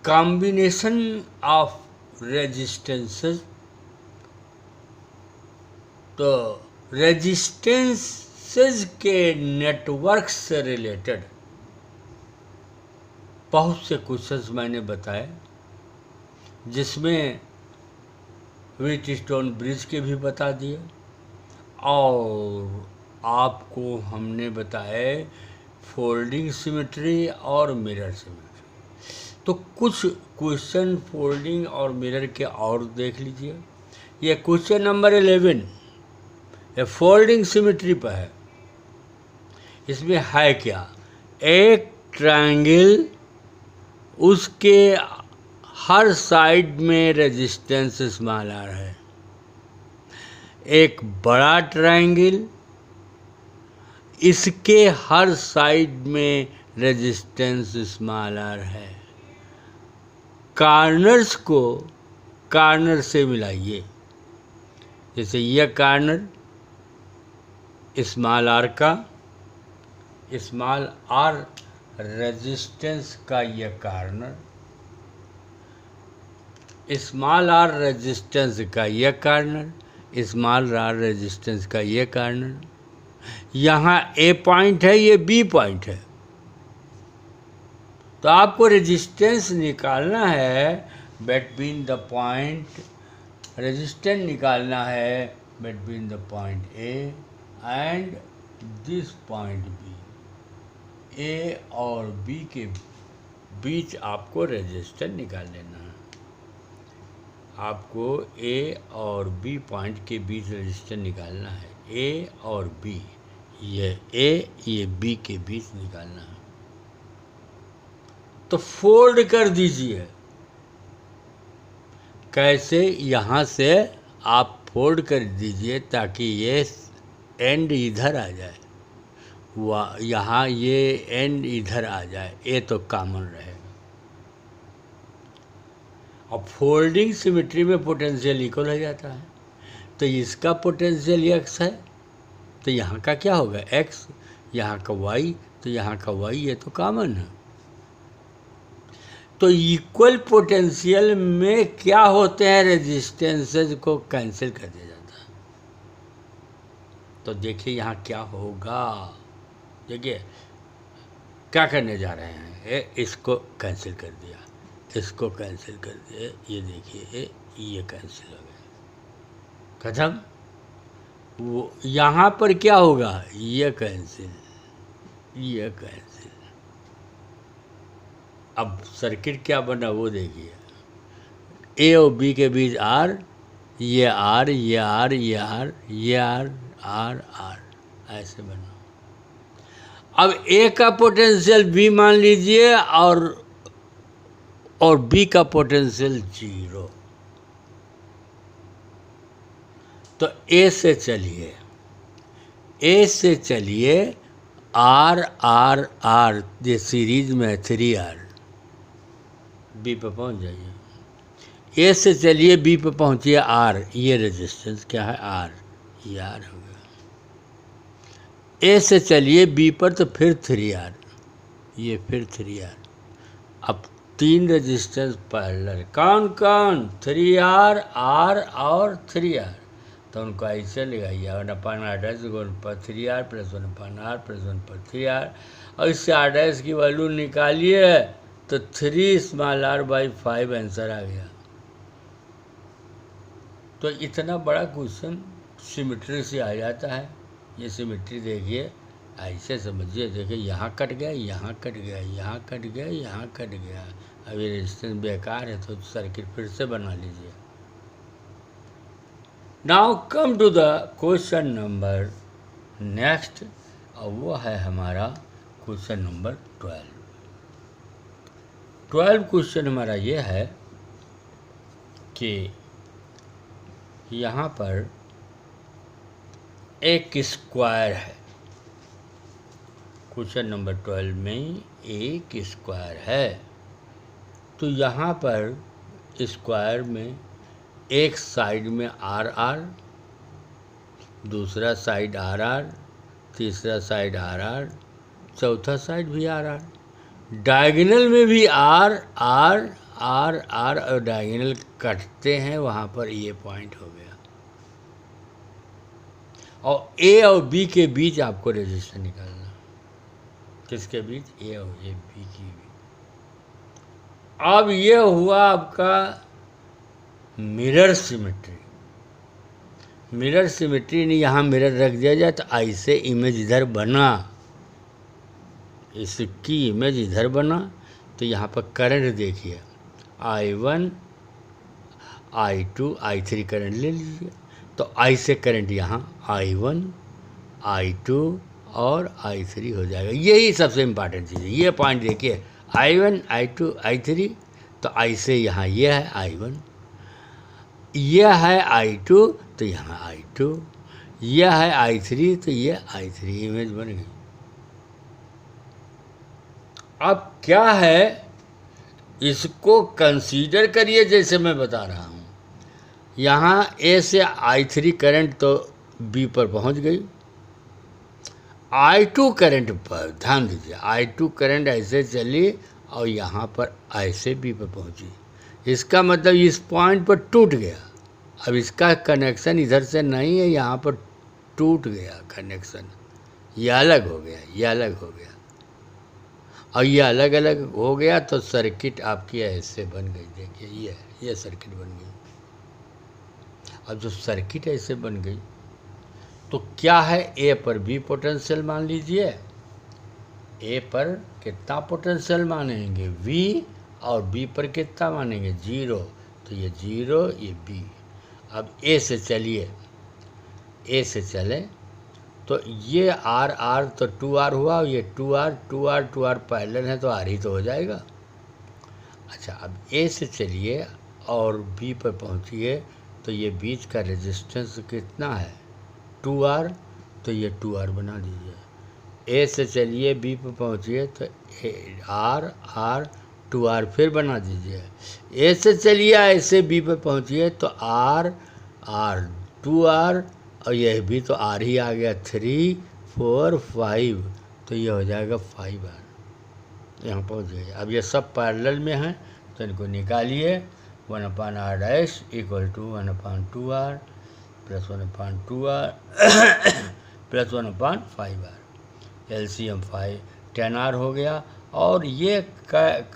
combination of resistances, तो resistances के network से रिलेटेड बहुत से क्वेश्चंस मैंने बताए, जिसमें व्हीटस्टोन ब्रिज के भी बता दिए और आपको हमने बताए फोल्डिंग सिमेट्री और मिरर सिमेट्री। तो कुछ क्वेश्चन फोल्डिंग और मिरर के और देख लीजिए। ये क्वेश्चन नंबर 11 ये फोल्डिंग सिमेट्री पर है। इसमें है क्या, एक ट्रायंगल, उसके हर साइड में रेजिस्टेंस स्मॉल आर है। एक बड़ा ट्रायंगल, इसके हर साइड में रेजिस्टेंस स्मॉल आर है। कार्नर्स को कार्नर से मिलाइए, जैसे यह कार्नर स्मॉल आर का, स्मॉल आर रेजिस्टेंस का यह कार्नर, स्मॉल आर रेजिस्टेंस का यह कार्नर, स्मॉल आर रेजिस्टेंस का यह कार्नर। यहाँ ए पॉइंट है, ये बी पॉइंट है। तो आपको रेजिस्टेंस निकालना है बिटवीन द पॉइंट, रेजिस्टेंस निकालना है between the point A and this point B. A और बी के बीच आपको रेजिस्टेंस निकाल लेना है। आपको ए और बी पॉइंट के बीच रेजिस्टेंस निकालना है। ए और बी, ये ए ये बी के बीच निकालना है। तो फोल्ड कर दीजिए। कैसे, यहाँ से आप फोल्ड कर दीजिए ताकि ये एंड इधर आ जाए, वह यहाँ ये एंड इधर आ जाए, ये तो कॉमन रहेगा। अब फोल्डिंग सिमेट्री में पोटेंशियल इक्वल हो जाता है। तो इसका पोटेंशियल एक्स है, तो यहाँ का क्या होगा एक्स, यहाँ का वाई, तो यहाँ का वाई, ये तो कॉमन है। तो इक्वल पोटेंशियल में क्या होते हैं, रेजिस्टेंसेस को कैंसिल कर दिया जाता है। तो देखिए यहाँ क्या होगा, देखिए क्या करने जा रहे हैं, इसको कैंसिल कर दिया, इसको कैंसिल कर दिया, ये देखिए ये कैंसिल हो गया, खत्म। वो यहाँ पर क्या होगा, ये कैंसिल, ये कैंसिल। अब सर्किट क्या बना वो देखिए, ए और बी के बीच आर, ये आर, ये आर, ये आर, ये आर, आर आर, ऐसे बना। अब ए का पोटेंशियल बी मान लीजिए और बी का पोटेंशियल 0। तो ए से चलिए, ए से चलिए, आर आर आर, ये सीरीज में है 3R, बी पे पहुंच जाइए। ए से चलिए बी पे पहुंचिए आर, ये रेजिस्टेंस क्या है आर, ये आर हो गया। ए से चलिए बी पर, तो फिर 3R, ये फिर 3R। अब 3 रेजिस्टेंस पैरेलल, कौन कौन, 3R, R और 3R। तो उनको ऐसे लगाइए, 1/r पर 3R plus 1/r plus 1/3R, और इससे r' की वैल्यू निकालिए, तो 3r/5 आंसर आ गया। तो इतना बड़ा क्वेश्चन सिमेट्री से आ जाता है। ये सिमेट्री देखिए, ऐसे समझिए, देखिए यहाँ कट गया, यहाँ कट गया, यहाँ कट गया, यहाँ कट गया। अब ये रेजिस्टेंस बेकार है, तो सर्किट फिर से बना लीजिए। Now come to the question number next, और वो है हमारा क्वेश्चन नंबर 12 क्वेश्चन हमारा ये है कि यहाँ पर एक स्क्वायर है। क्वेश्चन नंबर 12 में एक स्क्वायर है। तो यहाँ पर स्क्वायर में एक साइड में आर आर, दूसरा साइड आर आर, तीसरा साइड आर आर, चौथा साइड भी आर आर, डायगोनल में भी आर आर आर आर और डायगोनल कटते हैं, वहाँ पर ये पॉइंट हो गया। और ए और बी के बीच आपको रेजिस्टेंस निकालना। किसके बीच? ए और बी के बीच। अब ये हुआ आपका मिरर सिमेट्री। मिरर सिमेट्री ने यहाँ मिरर रख दिया जाए तो ऐसे इमेज इधर बना, इसकी इमेज इधर बना, तो यहाँ पर करंट देखिए I1 I2 I3 करंट ले लीजिए, तो I से करंट यहाँ I1 I2 और I3 हो जाएगा। यही सबसे इम्पॉर्टेंट चीज़ है। ये पॉइंट देखिए I1 I2 I3, तो I से यहाँ ये है I1, यह है I2 तो यहाँ I2, यह है I3 तो ये I3, इमेज बन गई। अब क्या है, इसको कंसीडर करिए जैसे मैं बता रहा हूँ। यहाँ ए से I3 करंट तो बी पर पहुँच गई, I2 करंट पर ध्यान दीजिए, I2 करंट ऐसे चली और यहाँ पर ऐसे बी पर पहुँची। इसका मतलब इस पॉइंट पर टूट गया। अब इसका कनेक्शन इधर से नहीं है, यहाँ पर टूट गया कनेक्शन, ये अलग हो गया, ये अलग हो गया, और ये अलग अलग हो गया तो सर्किट आपकी ऐसे बन गई। देखिए ये सर्किट बन गई। अब जो सर्किट ऐसे बन गई तो क्या है, ए पर बी पोटेंशियल मान लीजिए, ए पर कितना पोटेंशियल मानेंगे V, और बी पर कितना मानेंगे 0, तो ये 0 ये बी। अब ए से चलिए, ए से चले तो ये आर आर तो 2R हुआ, ये 2R पैरेलल है तो R ही तो हो जाएगा। अच्छा, अब ए से चलिए और बी पर पहुंचिए तो ये बीच का रेजिस्टेंस कितना है 2R, तो ये 2R बना दीजिए। ए से चलिए बी पर पहुंचिए तो R R 2R फिर बना दीजिए। ए से चलिए ऐसे बी पर पहुंचिए तो R R 2R, और यह भी तो R ही आ गया 3 4 5, तो ये हो जाएगा 5R। यहाँ पहुँच गए। अब ये सब पैरेलल में हैं तो इनको निकालिए। 1/R dash equal to 1/2R plus 1/2R plus 1/5R। LCM 10R हो गया। और ये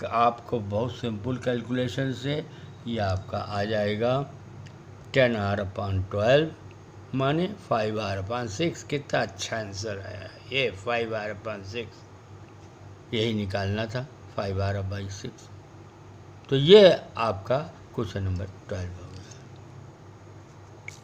आपको बहुत सिंपल कैलकुलेशन से ये आपका आ जाएगा 10R/12 माने 5R/6। कितना अच्छा आंसर आया, ये 5R/6 यही निकालना था, 5R/6। तो ये आपका क्वेश्चन नंबर 12 होगा।